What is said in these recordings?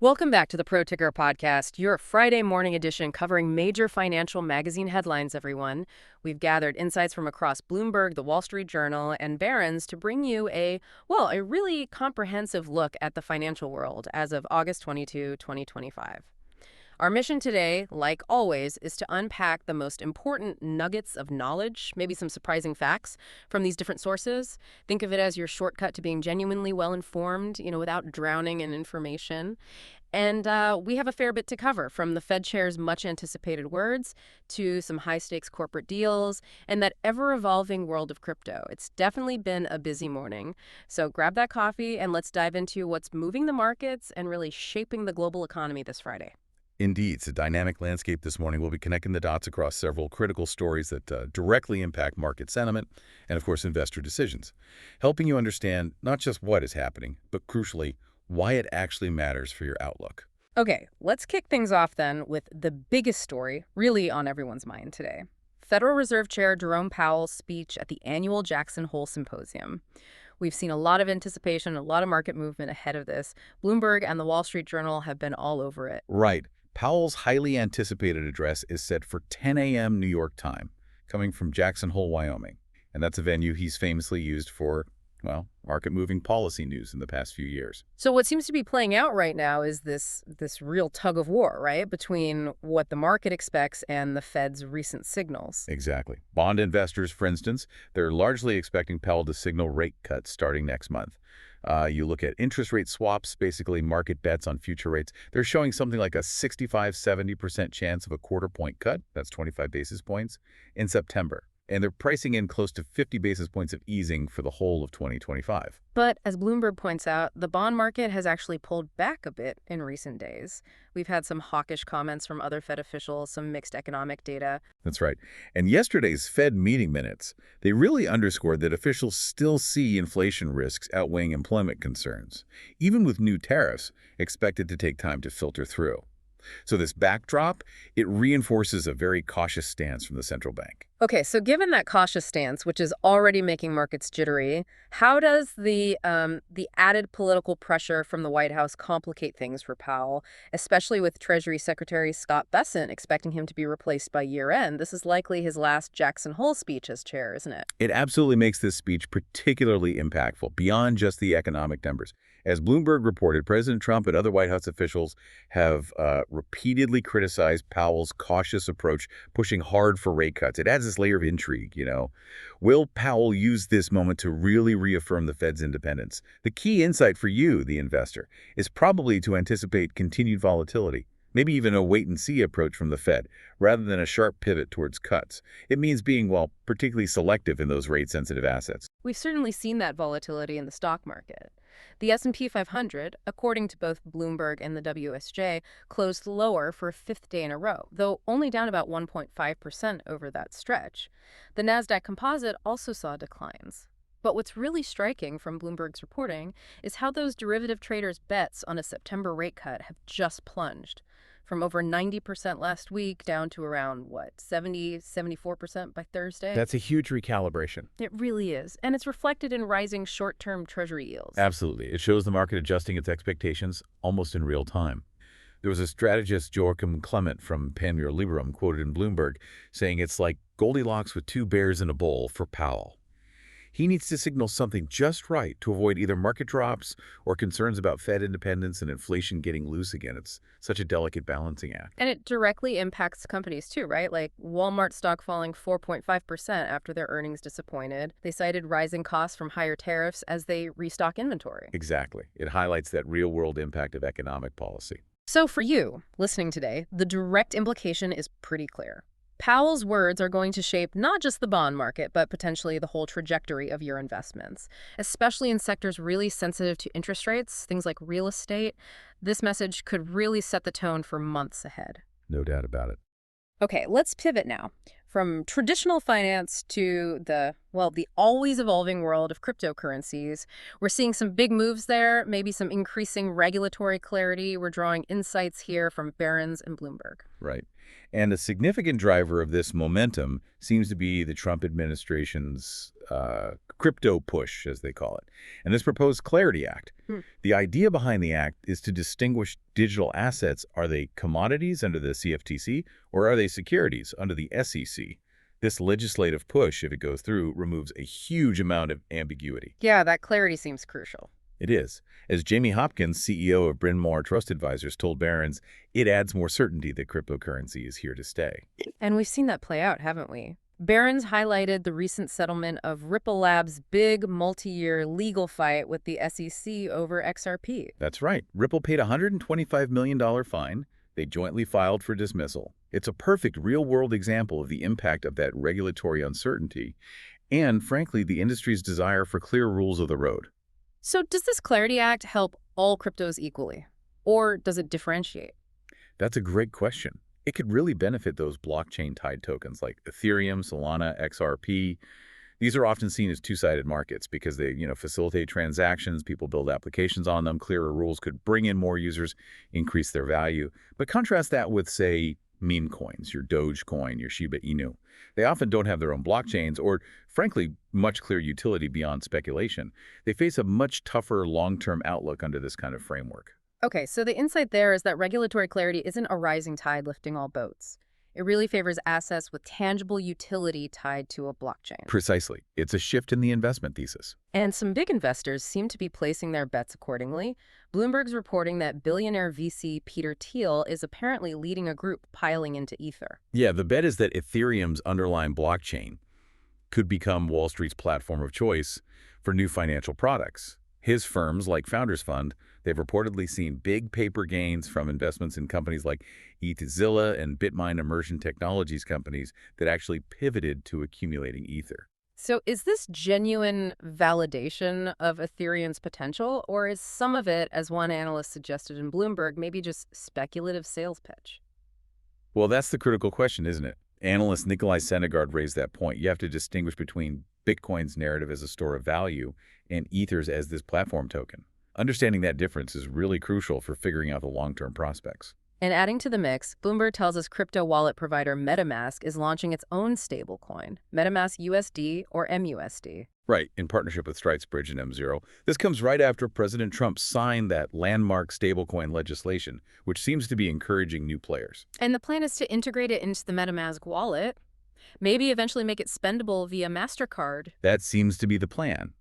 Welcome back to the Pro Ticker Podcast, your Friday morning edition covering major financial magazine headlines, everyone. We've gathered insights from across Bloomberg, the Wall Street Journal, and Barron's to bring you a really comprehensive look at the financial world as of August 22, 2025. Our mission today, like always, is to unpack the most important nuggets of knowledge, maybe some surprising facts from these different sources. Think of it as your shortcut to being genuinely well-informed, without drowning in information. And we have a fair bit to cover, from the Fed chair's much-anticipated words to some high-stakes corporate deals and that ever-evolving world of crypto. It's definitely been a busy morning. So grab that coffee and let's dive into what's moving the markets and really shaping the global economy this Friday. Indeed, it's a dynamic landscape this morning. We'll be connecting the dots across several critical stories that directly impact market sentiment and, of course, investor decisions, helping you understand not just what is happening, but crucially, why it actually matters for your outlook. Okay, let's kick things off then with the biggest story really on everyone's mind today. Federal Reserve Chair Jerome Powell's speech at the annual Jackson Hole Symposium. We've seen a lot of anticipation, a lot of market movement ahead of this. Bloomberg and the Wall Street Journal have been all over it. Right. Powell's highly anticipated address is set for 10 a.m. New York time, coming from Jackson Hole, Wyoming. And that's a venue he's famously used for, well, market-moving policy news in the past few years. So what seems to be playing out right now is this real tug of war, right, between what the market expects and the Fed's recent signals. Exactly. Bond investors, for instance, they're largely expecting Powell to signal rate cuts starting next month. You look at interest rate swaps, basically market bets on future rates. They're showing something like a 65–70% chance of a quarter-point cut, that's 25 basis points, in September. And they're pricing in close to 50 basis points of easing for the whole of 2025. But as Bloomberg points out, the bond market has actually pulled back a bit in recent days. We've had some hawkish comments from other Fed officials, some mixed economic data. That's right. And yesterday's Fed meeting minutes, they really underscored that officials still see inflation risks outweighing employment concerns, even with new tariffs expected to take time to filter through. So this backdrop, it reinforces a very cautious stance from the central bank. Okay, so given that cautious stance, which is already making markets jittery, how does the added political pressure from the White House complicate things for Powell, especially with Treasury Secretary Scott Bessent expecting him to be replaced by year-end? This is likely his last Jackson Hole speech as chair, isn't it? It absolutely makes this speech particularly impactful, beyond just the economic numbers. As Bloomberg reported, President Trump and other White House officials have repeatedly criticized Powell's cautious approach, pushing hard for rate cuts. It adds this layer of intrigue, Will Powell use this moment to really reaffirm the Fed's independence? The key insight for you, the investor, is probably to anticipate continued volatility, maybe even a wait-and-see approach from the Fed, rather than a sharp pivot towards cuts. It means being, particularly selective in those rate-sensitive assets. We've certainly seen that volatility in the stock market. The S&P 500, according to both Bloomberg and the WSJ, closed lower for a fifth day in a row, though only down about 1.5% over that stretch. The Nasdaq Composite also saw declines. But what's really striking from Bloomberg's reporting is how those derivative traders' bets on a September rate cut have just plunged. From over 90% last week down to around, 74% by Thursday? That's a huge recalibration. It really is. And it's reflected in rising short-term Treasury yields. Absolutely. It shows the market adjusting its expectations almost in real time. There was a strategist, Joachim Clement from Panmure Liberum, quoted in Bloomberg, saying it's like Goldilocks with two bears in a bowl for Powell. He needs to signal something just right to avoid either market drops or concerns about Fed independence and inflation getting loose again. It's such a delicate balancing act. And it directly impacts companies too, right? Like Walmart stock falling 4.5% after their earnings disappointed. They cited rising costs from higher tariffs as they restock inventory. Exactly. It highlights that real-world impact of economic policy. So for you, listening today, the direct implication is pretty clear. Powell's words are going to shape not just the bond market, but potentially the whole trajectory of your investments, especially in sectors really sensitive to interest rates, things like real estate. This message could really set the tone for months ahead. No doubt about it. Okay, let's pivot now from traditional finance to the always evolving world of cryptocurrencies. We're seeing some big moves there, maybe some increasing regulatory clarity. We're drawing insights here from Barron's and Bloomberg. Right. And a significant driver of this momentum seems to be the Trump administration's crypto push, as they call it, and this proposed Clarity Act. The idea behind the act is to distinguish digital assets. Are they commodities under the CFTC, or are they securities under the SEC? This legislative push, if it goes through, removes a huge amount of ambiguity. Yeah, that clarity seems crucial. It is. As Jamie Hopkins, CEO of Bryn Mawr Trust Advisors, told Barron's, it adds more certainty that cryptocurrency is here to stay. And we've seen that play out, haven't we? Barron's highlighted the recent settlement of Ripple Labs' big multi-year legal fight with the SEC over XRP. That's right. Ripple paid a $125 million fine. They jointly filed for dismissal. It's a perfect real-world example of the impact of that regulatory uncertainty and, frankly, the industry's desire for clear rules of the road. So does this Clarity Act help all cryptos equally? Or does it differentiate? That's a great question. It could really benefit those blockchain-tied tokens like Ethereum, Solana, XRP. These are often seen as two-sided markets because they, facilitate transactions, people build applications on them, clearer rules could bring in more users, increase their value. But contrast that with, say, meme coins, your Dogecoin, your Shiba Inu. They often don't have their own blockchains or, frankly, much clear utility beyond speculation. They face a much tougher long-term outlook under this kind of framework. Okay, so the insight there is that regulatory clarity isn't a rising tide lifting all boats. It really favors assets with tangible utility tied to a blockchain. Precisely. It's a shift in the investment thesis. And some big investors seem to be placing their bets accordingly. Bloomberg's reporting that billionaire VC Peter Thiel is apparently leading a group piling into Ether. Yeah, the bet is that Ethereum's underlying blockchain could become Wall Street's platform of choice for new financial products. His firms, like Founders Fund, they've reportedly seen big paper gains from investments in companies like ETHZilla and Bitmine Immersion Technologies companies that actually pivoted to accumulating Ether. So is this genuine validation of Ethereum's potential, or is some of it, as one analyst suggested in Bloomberg, maybe just speculative sales pitch? Well, that's the critical question, isn't it? Analyst Nikolai Senegard raised that point. You have to distinguish between Bitcoin's narrative as a store of value and Ether's as this platform token. Understanding that difference is really crucial for figuring out the long-term prospects. And adding to the mix, Bloomberg tells us crypto wallet provider MetaMask is launching its own stablecoin, MetaMask USD or MUSD. Right, in partnership with Bridge and M0. This comes right after President Trump signed that landmark stablecoin legislation, which seems to be encouraging new players. And the plan is to integrate it into the MetaMask wallet, maybe eventually make it spendable via MasterCard. That seems to be the plan.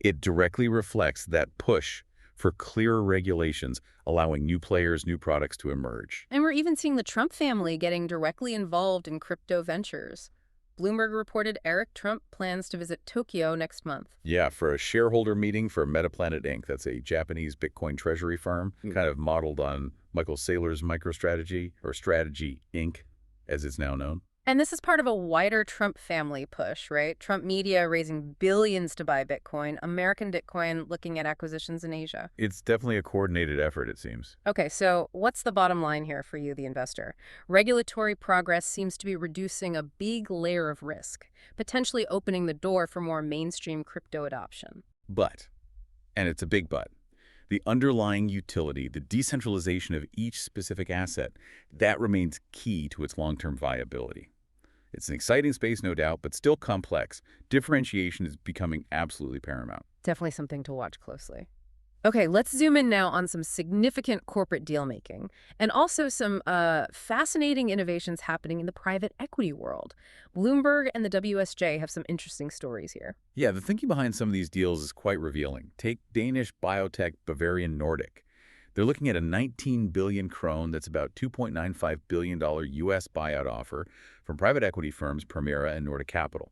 It directly reflects that push for clearer regulations, allowing new players, new products to emerge. And we're even seeing the Trump family getting directly involved in crypto ventures. Bloomberg reported Eric Trump plans to visit Tokyo next month. Yeah, for a shareholder meeting for Metaplanet Inc. That's a Japanese Bitcoin treasury firm, kind of modeled on Michael Saylor's MicroStrategy, or Strategy Inc., as it's now known. And this is part of a wider Trump family push, right? Trump media raising billions to buy Bitcoin, American Bitcoin looking at acquisitions in Asia. It's definitely a coordinated effort, it seems. Okay, so what's the bottom line here for you, the investor? Regulatory progress seems to be reducing a big layer of risk, potentially opening the door for more mainstream crypto adoption. But, and it's a big but, the underlying utility, the decentralization of each specific asset, that remains key to its long-term viability. It's an exciting space, no doubt, but still complex. Differentiation is becoming absolutely paramount. Definitely something to watch closely. Okay, let's zoom in now on some significant corporate deal-making and also some fascinating innovations happening in the private equity world. Bloomberg and the WSJ have some interesting stories here. Yeah, the thinking behind some of these deals is quite revealing. Take Danish biotech Bavarian Nordic. They're looking at a 19 billion krone, that's about $2.95 billion U.S. buyout offer from private equity firms Permira and Nordic Capital.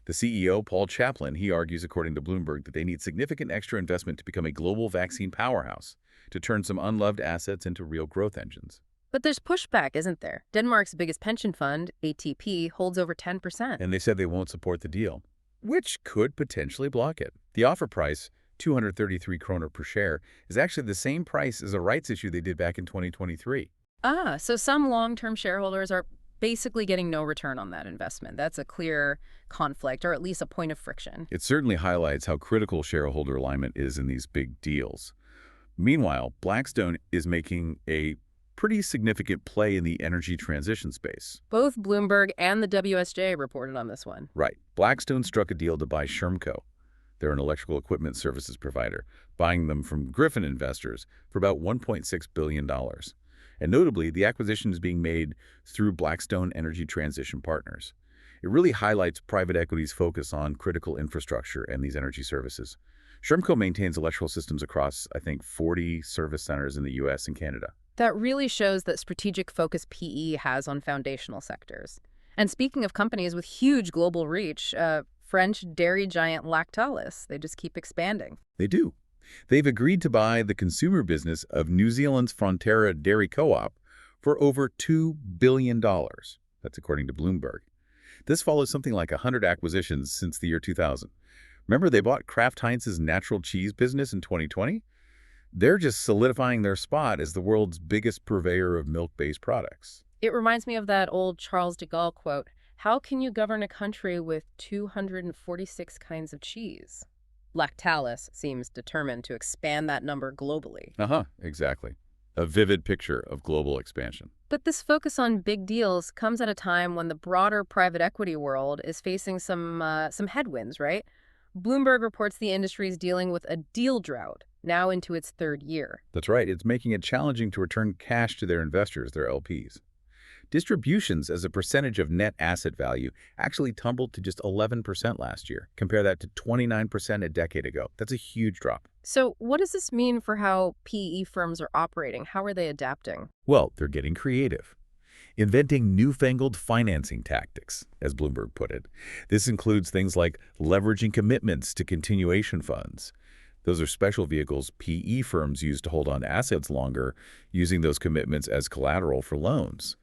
The CEO, Paul Chaplin, he argues, according to Bloomberg, that they need significant extra investment to become a global vaccine powerhouse, to turn some unloved assets into real growth engines. But there's pushback, isn't there? Denmark's biggest pension fund, ATP, holds over 10%. And they said they won't support the deal, which could potentially block it. The offer price, 233 kroner per share, is actually the same price as a rights issue they did back in 2023. Ah, so some long-term shareholders are basically getting no return on that investment. That's a clear conflict, or at least a point of friction. It certainly highlights how critical shareholder alignment is in these big deals. Meanwhile, Blackstone is making a pretty significant play in the energy transition space. Both Bloomberg and the WSJ reported on this one. Right. Blackstone struck a deal to buy Shermco, They're an electrical equipment services provider, buying them from Griffin investors for about $1.6 billion. And notably, the acquisition is being made through Blackstone Energy Transition Partners. It really highlights private equity's focus on critical infrastructure and these energy services. Shermco maintains electrical systems across, I think, 40 service centers in the U.S. and Canada. That really shows that strategic focus PE has on foundational sectors. And speaking of companies with huge global reach, French dairy giant Lactalis, they just keep expanding. They do. They've agreed to buy the consumer business of New Zealand's Fonterra Dairy Co-op for over $2 billion. That's according to Bloomberg. This follows something like 100 acquisitions since the year 2000. Remember they bought Kraft Heinz's natural cheese business in 2020? They're just solidifying their spot as the world's biggest purveyor of milk-based products. It reminds me of that old Charles de Gaulle quote, "How can you govern a country with 246 kinds of cheese?" Lactalis seems determined to expand that number globally. Exactly. A vivid picture of global expansion. But this focus on big deals comes at a time when the broader private equity world is facing some headwinds, right? Bloomberg reports the industry is dealing with a deal drought, now into its third year. That's right. It's making it challenging to return cash to their investors, their LPs. Distributions as a percentage of net asset value actually tumbled to just 11% last year. Compare that to 29% a decade ago. That's a huge drop. So what does this mean for how PE firms are operating? How are they adapting? Well, they're getting creative. Inventing newfangled financing tactics, as Bloomberg put it. This includes things like leveraging commitments to continuation funds. Those are special vehicles PE firms use to hold on to assets longer, using those commitments as collateral for loans.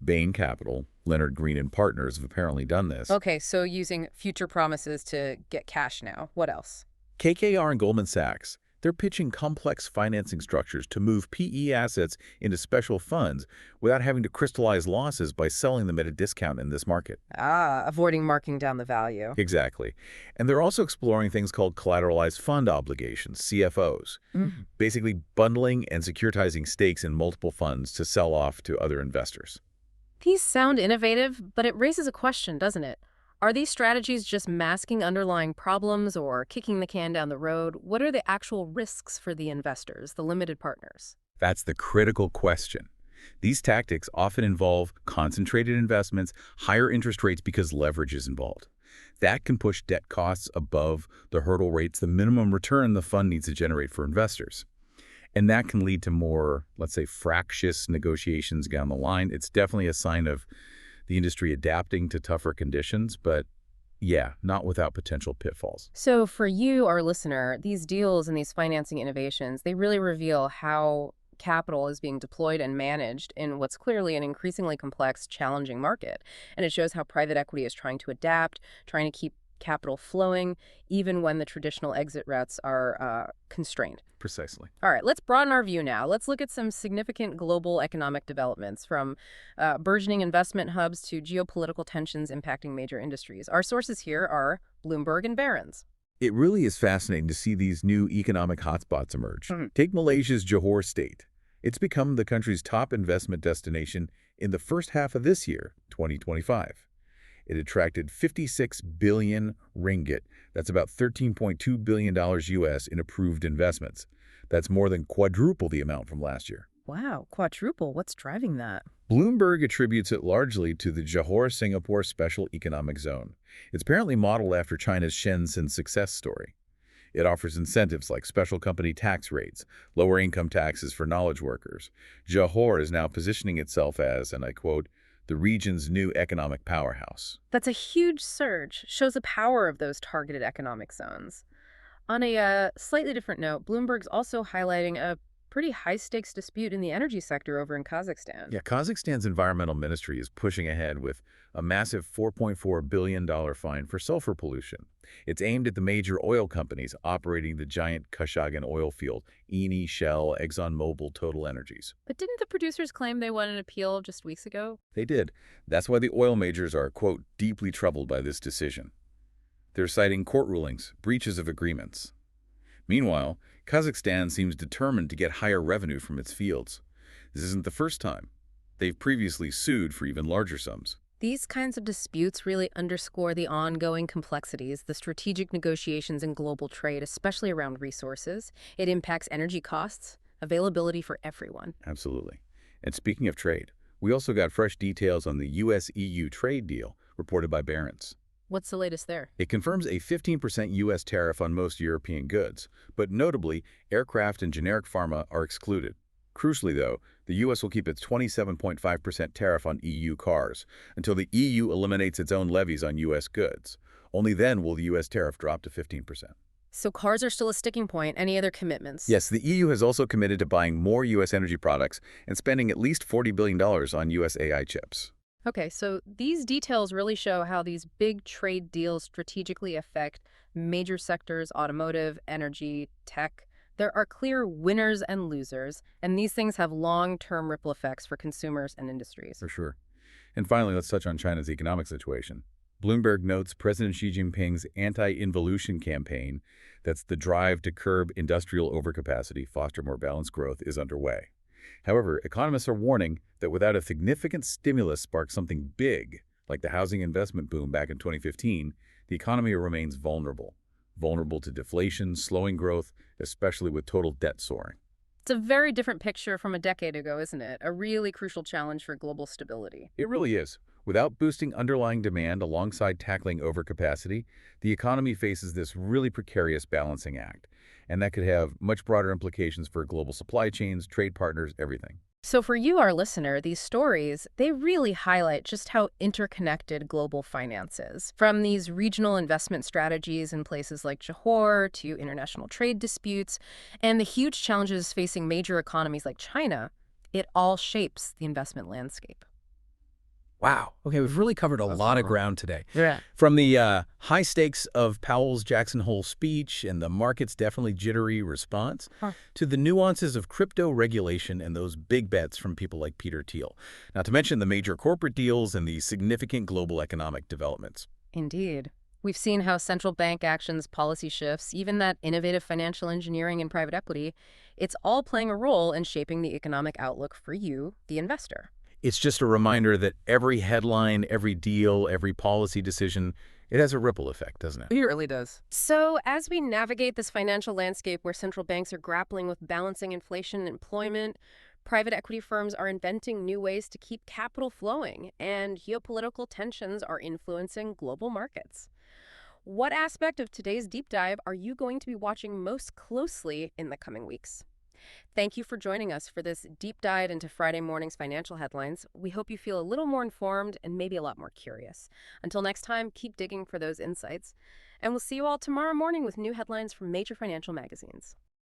Bain Capital, Leonard Green and Partners have apparently done this. Okay, so using future promises to get cash now. What else? KKR and Goldman Sachs, they're pitching complex financing structures to move PE assets into special funds without having to crystallize losses by selling them at a discount in this market. Avoiding marking down the value. Exactly. And they're also exploring things called collateralized fund obligations, CFOs, basically bundling and securitizing stakes in multiple funds to sell off to other investors. These sound innovative, but it raises a question, doesn't it? Are these strategies just masking underlying problems or kicking the can down the road? What are the actual risks for the investors, the limited partners? That's the critical question. These tactics often involve concentrated investments, higher interest rates because leverage is involved. That can push debt costs above the hurdle rates, the minimum return the fund needs to generate for investors. And that can lead to more, let's say, fractious negotiations down the line. It's definitely a sign of the industry adapting to tougher conditions, but yeah, not without potential pitfalls. So for you, our listener, these deals and these financing innovations, they really reveal how capital is being deployed and managed in what's clearly an increasingly complex, challenging market. And it shows how private equity is trying to adapt, trying to keep capital flowing, even when the traditional exit routes are constrained. Precisely. All right, let's broaden our view now. Let's look at some significant global economic developments, from burgeoning investment hubs to geopolitical tensions impacting major industries. Our sources here are Bloomberg and Barron's. It really is fascinating to see these new economic hotspots emerge. Take Malaysia's Johor State. It's become the country's top investment destination in the first half of this year, 2025. It attracted 56 billion ringgit. That's about $13.2 billion US in approved investments. That's more than quadruple the amount from last year. Wow, quadruple. What's driving that? Bloomberg attributes it largely to the Johor-Singapore Special Economic Zone. It's apparently modeled after China's Shenzhen success story. It offers incentives like special company tax rates, lower income taxes for knowledge workers. Johor is now positioning itself as, and I quote, the region's new economic powerhouse. That's a huge surge. Shows the power of those targeted economic zones. On a slightly different note, Bloomberg's also highlighting a pretty high-stakes dispute in the energy sector over in Kazakhstan. Yeah, Kazakhstan's environmental ministry is pushing ahead with a massive $4.4 billion fine for sulfur pollution. It's aimed at the major oil companies operating the giant Kashagan oil field, Eni, Shell, ExxonMobil, Total Energies. But didn't the producers claim they won an appeal just weeks ago? They did. That's why the oil majors are, quote, deeply troubled by this decision. They're citing court rulings, breaches of agreements. Meanwhile, Kazakhstan seems determined to get higher revenue from its fields. This isn't the first time. They've previously sued for even larger sums. These kinds of disputes really underscore the ongoing complexities, the strategic negotiations in global trade, especially around resources. It impacts energy costs, availability for everyone. Absolutely. And speaking of trade, we also got fresh details on the U.S.-EU trade deal reported by Barron's. What's the latest there? It confirms a 15% U.S. tariff on most European goods, but notably, aircraft and generic pharma are excluded. Crucially, though, the U.S. will keep its 27.5% tariff on EU cars until the EU eliminates its own levies on U.S. goods. Only then will the U.S. tariff drop to 15%. So cars are still a sticking point. Any other commitments? Yes, the EU has also committed to buying more U.S. energy products and spending at least $40 billion on U.S. AI chips. Okay, so these details really show how these big trade deals strategically affect major sectors: automotive, energy, tech. There are clear winners and losers, and these things have long-term ripple effects for consumers and industries. For sure. And finally, let's touch on China's economic situation. Bloomberg notes President Xi Jinping's anti-involution campaign, that's the drive to curb industrial overcapacity, foster more balanced growth, is underway. However, economists are warning that without a significant stimulus spark something big, like the housing investment boom back in 2015, the economy remains vulnerable. Vulnerable to deflation, slowing growth, especially with total debt soaring. It's a very different picture from a decade ago, isn't it? A really crucial challenge for global stability. It really is. Without boosting underlying demand alongside tackling overcapacity, the economy faces this really precarious balancing act. And that could have much broader implications for global supply chains, trade partners, everything. So for you, our listener, these stories, they really highlight just how interconnected global finance is. From these regional investment strategies in places like Johor to international trade disputes and the huge challenges facing major economies like China, it all shapes the investment landscape. Wow. Okay, we've really covered a lot of ground today. Yeah. From the high stakes of Powell's Jackson Hole speech and the market's definitely jittery response, to the nuances of crypto regulation and those big bets from people like Peter Thiel. Not to mention the major corporate deals and the significant global economic developments. Indeed. We've seen how central bank actions, policy shifts, even that innovative financial engineering and private equity, it's all playing a role in shaping the economic outlook for you, the investor. It's just a reminder that every headline, every deal, every policy decision, it has a ripple effect, doesn't it? It really does. So as we navigate this financial landscape where central banks are grappling with balancing inflation and employment, private equity firms are inventing new ways to keep capital flowing, and geopolitical tensions are influencing global markets. What aspect of today's deep dive are you going to be watching most closely in the coming weeks? Thank you for joining us for this deep dive into Friday morning's financial headlines. We hope you feel a little more informed and maybe a lot more curious. Until next time, keep digging for those insights. And we'll see you all tomorrow morning with new headlines from major financial magazines.